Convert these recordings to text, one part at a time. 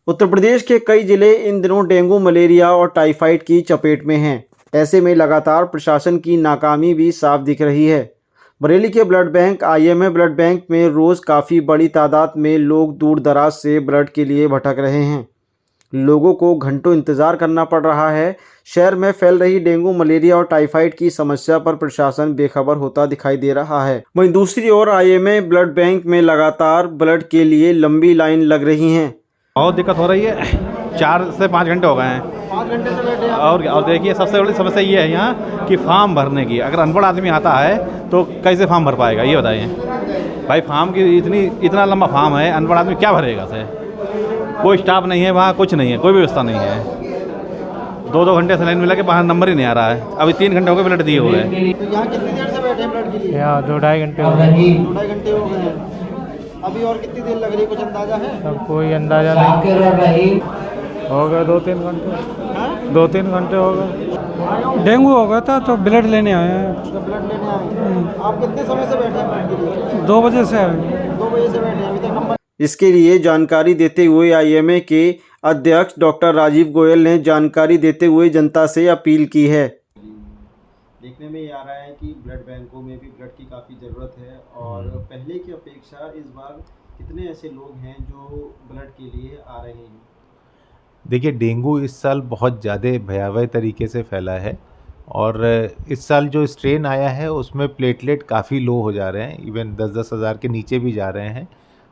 उत्तर प्रदेश के कई जिले इन दिनों डेंगू, मलेरिया और टाइफाइड की चपेट में हैं। ऐसे में लगातार प्रशासन की नाकामी भी साफ दिख रही है। बरेली के blood bank IMA blood bank में रोज़ काफ़ी बड़ी तादाद में लोग दूर दराज से ब्लड के लिए भटक रहे हैं। लोगों को घंटों इंतज़ार करना पड़ रहा है। शहर में फैल रही डेंगू, मलेरिया और टाइफाइड की समस्या पर प्रशासन बेखबर होता दिखाई दे रहा है। वहीं दूसरी ओर आईएमए ब्लड बैंक में लगातार ब्लड के लिए लंबी लाइन लग रही हैं। बहुत दिक्कत हो रही है। 4 से 5 घंटे हो गए हैं। 5 घंटे से बैठे हैं। और देखिए, सबसे बड़ी समस्या ये है यहाँ कि फॉर्म भरने की। अगर अनपढ़ आदमी आता है तो कैसे फॉर्म भर पाएगा, ये बताइए भाई। फॉर्म की इतना लंबा फॉर्म है, अनपढ़ आदमी क्या भरेगा से? कोई स्टाफ नहीं है वहाँ, कुछ नहीं है, कोई व्यवस्था नहीं है। 2-2 घंटे से लाइन में लगे, बाहर नंबर ही नहीं आ रहा है। अभी 3 घंटे हो गए ब्लड दिए हुए हैं। तो यहाँ कितनी देर से बैठे हैं ब्लड के लिए? यहाँ 2-2.5 घंटे हो गए। 2-2.5 घंटे हो गए हैं। अभी और कितनी देर लग रही है, कुछ अंदाजा है? अब कोई अंदाजा नहीं। हो गए 2-3 घंटे। 2-3 घंटे हो गए। डेंगू हो गया था तो ब्लड लेने आए हैं। तो ब्लड लेने आए। आप कितने समय से बैठे हैं ब्लड के लिए? 2 बजे से आए। 2 बजे से बैठे हैं, अभी तक नंबर। इसके लिए जानकारी देते हुए आईएमए के अध्यक्ष डॉक्टर राजीव गोयल ने जानकारी देते हुए जनता से अपील की है। देखने में ये आ रहा है कि ब्लड बैंकों में भी ब्लड की काफ़ी ज़रूरत है और पहले की अपेक्षा इस बार कितने ऐसे लोग हैं जो ब्लड के लिए आ रहे हैं? देखिए, डेंगू इस साल बहुत ज़्यादा भयावह तरीके से फैला है और इस साल जो स्ट्रेन आया है उसमें प्लेटलेट काफ़ी लो हो जा रहे हैं। इवन 10-10 हज़ार के नीचे भी जा रहे हैं।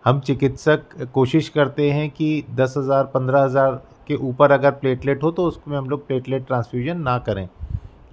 हम चिकित्सक कोशिश करते हैं कि 10,000 15,000 के ऊपर अगर प्लेटलेट हो तो उसमें हम लोग प्लेटलेट ट्रांसफ्यूजन ना करें।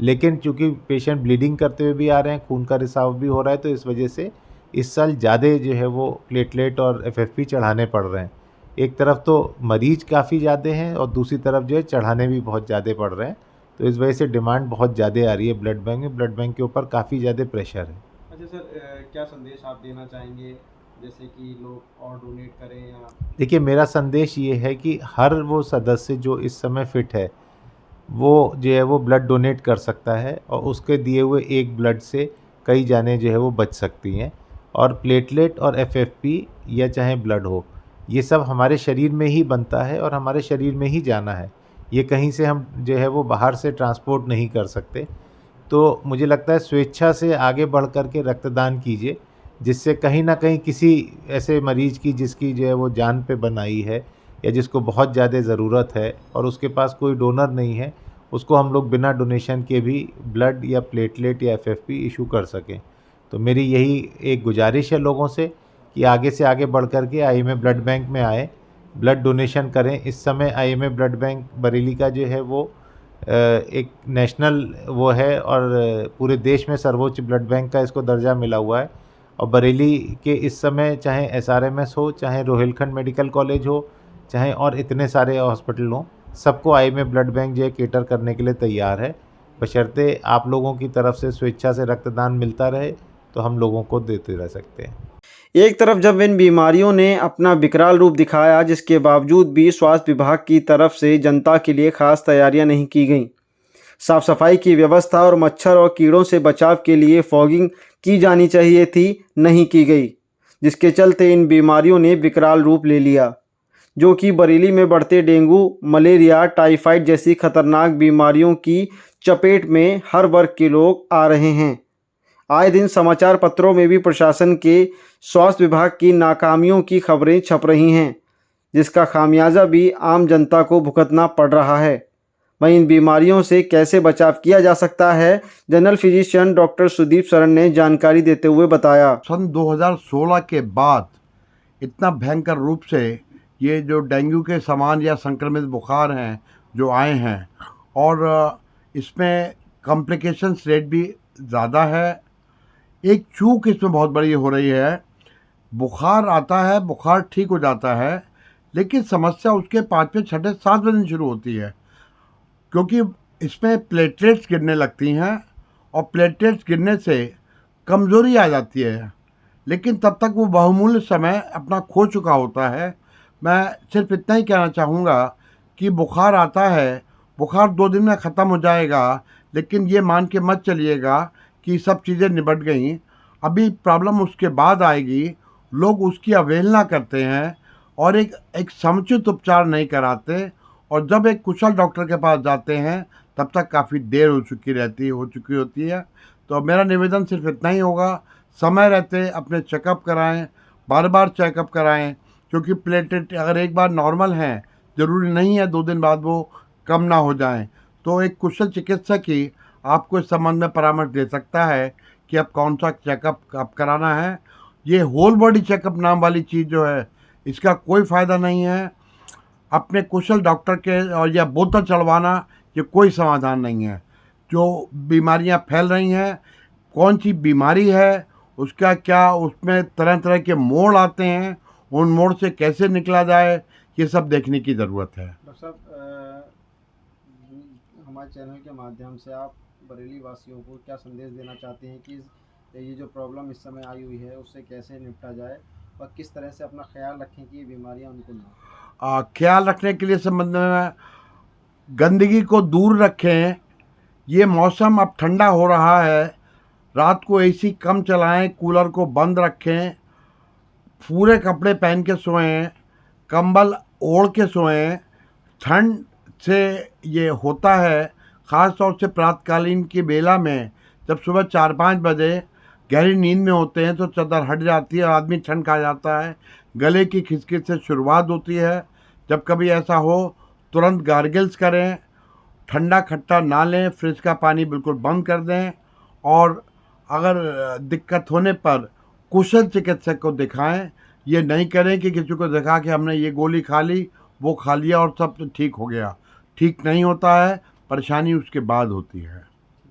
लेकिन चूँकि पेशेंट ब्लीडिंग करते हुए भी आ रहे हैं, खून का रिसाव भी हो रहा है, तो इस वजह से इस साल ज़्यादा जो है वो प्लेटलेट और एफएफपी चढ़ाने पड़ रहे हैं। एक तरफ तो मरीज काफ़ी ज़्यादा हैं और दूसरी तरफ जो है चढ़ाने भी बहुत ज़्यादा पड़ रहे हैं। तो इस वजह से डिमांड बहुत ज़्यादा आ रही है ब्लड बैंक में। ब्लड बैंक के ऊपर काफ़ी ज़्यादा प्रेशर है। अच्छा सर, क्या संदेश आप देना चाहेंगे, जैसे कि लोग और डोनेट करें या? देखिए, मेरा संदेश ये है कि हर वो सदस्य जो इस समय फिट है वो जो है वो ब्लड डोनेट कर सकता है और उसके दिए हुए एक ब्लड से कई जाने जो है वो बच सकती हैं। और प्लेटलेट और एफएफपी या चाहे ब्लड हो, ये सब हमारे शरीर में ही बनता है और हमारे शरीर में ही जाना है। ये कहीं से हम जो है वो बाहर से ट्रांसपोर्ट नहीं कर सकते। तो मुझे लगता है स्वेच्छा से आगे बढ़ कर के रक्तदान कीजिए, जिससे कहीं ना कहीं किसी ऐसे मरीज़ की जिसकी जो है वो जान पे बन आई है या जिसको बहुत ज़्यादा ज़रूरत है और उसके पास कोई डोनर नहीं है, उसको हम लोग बिना डोनेशन के भी ब्लड या प्लेटलेट या एफएफपी इशू कर सकें। तो मेरी यही एक गुजारिश है लोगों से कि आगे से आगे बढ़ कर के आईएमए ब्लड बैंक में आए, ब्लड डोनेशन करें। इस समय आईएमए ब्लड बैंक बरेली का जो है वो एक नेशनल वो है और पूरे देश में सर्वोच्च ब्लड बैंक का इसको दर्जा मिला हुआ है। और बरेली के इस समय चाहे एसआरएमएस हो, चाहे रोहिलखंड मेडिकल कॉलेज हो, चाहे और इतने सारे हॉस्पिटल हों, सबको आईएमए ब्लड बैंक जो है केटर करने के लिए तैयार है। बशर्ते आप लोगों की तरफ से स्वेच्छा से रक्तदान मिलता रहे तो हम लोगों को देते रह सकते हैं। एक तरफ जब इन बीमारियों ने अपना विकराल रूप दिखाया, जिसके बावजूद भी स्वास्थ्य विभाग की तरफ से जनता के लिए खास तैयारियां नहीं की गईं। साफ सफाई की व्यवस्था और मच्छर और कीड़ों से बचाव के लिए फॉगिंग की जानी चाहिए थी, नहीं की गई, जिसके चलते इन बीमारियों ने विकराल रूप ले लिया, जो कि बरेली में बढ़ते डेंगू, मलेरिया, टाइफाइड जैसी खतरनाक बीमारियों की चपेट में हर वर्ग के लोग आ रहे हैं। आए दिन समाचार पत्रों में भी प्रशासन के स्वास्थ्य विभाग की नाकामियों की खबरें छप रही हैं, जिसका खामियाजा भी आम जनता को भुगतना पड़ रहा है। वहीं इन बीमारियों से कैसे बचाव किया जा सकता है, general physician doctor Sudeep Saran ने जानकारी देते हुए बताया। सन 2016 के बाद इतना भयंकर रूप से ये जो डेंगू के समान या संक्रमित बुखार हैं जो आए हैं और इसमें कॉम्प्लिकेशंस रेट भी ज़्यादा है। एक चूक इसमें बहुत बड़ी हो रही है। बुखार आता है, बुखार ठीक हो जाता है, लेकिन समस्या उसके 5वें, 6ठे, 7वें दिन शुरू होती है, क्योंकि इसमें प्लेटलेट्स गिरने लगती हैं और प्लेटलेट्स गिरने से कमज़ोरी आ जाती है। लेकिन तब तक वो बहुमूल्य समय अपना खो चुका होता है। मैं सिर्फ इतना ही कहना चाहूँगा कि बुखार आता है, बुखार 2 दिन में ख़त्म हो जाएगा, लेकिन ये मान के मत चलिएगा कि सब चीज़ें निबट गई। अभी प्रॉब्लम उसके बाद आएगी। लोग उसकी अवहेलना करते हैं और एक समुचित उपचार नहीं कराते, और जब एक कुशल डॉक्टर के पास जाते हैं तब तक काफ़ी देर हो चुकी होती है। तो मेरा निवेदन सिर्फ इतना ही होगा, समय रहते अपने चेकअप कराएं, बार बार चेकअप कराएं, क्योंकि प्लेटलेट अगर एक बार नॉर्मल हैं, ज़रूरी नहीं है 2 दिन बाद वो कम ना हो जाएं। तो एक कुशल चिकित्सक ही आपको इस संबंध में परामर्श दे सकता है कि अब कौन सा चेकअप अब कराना है। ये होल बॉडी चेकअप नाम वाली चीज़ जो है, इसका कोई फ़ायदा नहीं है। अपने कुशल डॉक्टर के और या बोतल चढ़वाना ये कोई समाधान नहीं है। जो बीमारियां फैल रही हैं, कौन सी बीमारी है, उसका क्या, उसमें तरह तरह के मोड़ आते हैं, उन मोड़ से कैसे निकला जाए, ये सब देखने की ज़रूरत है। डॉक्टर साहब, हमारे चैनल के माध्यम से आप बरेली वासियों को क्या संदेश देना चाहते हैं कि ये जो प्रॉब्लम इस समय आई हुई है उससे कैसे निपटा जाए और किस तरह से अपना ख्याल रखें कि ये बीमारियां उनको ना हो? ख्याल रखने के लिए संबंध में गंदगी को दूर रखें। ये मौसम अब ठंडा हो रहा है, रात को एसी कम चलाएं, कूलर को बंद रखें, पूरे कपड़े पहन के सोएं, कंबल ओढ़ के सोएं। ठंड से ये होता है, ख़ास तौर से प्रातकालीन की बेला में, जब सुबह 4-5 बजे गहरी नींद में होते हैं तो चादर हट जाती है, आदमी ठंड खा जाता है, गले की खिचखिच से शुरुआत होती है। जब कभी ऐसा हो तुरंत गार्गल्स करें, ठंडा खट्टा ना लें, फ्रिज का पानी बिल्कुल बंद कर दें, और अगर दिक्कत होने पर कुशल चिकित्सक को दिखाएं। ये नहीं करें कि किसी को दिखा के हमने ये गोली खा ली, वो खा लिया और सब ठीक हो गया। ठीक नहीं होता है, परेशानी उसके बाद होती है।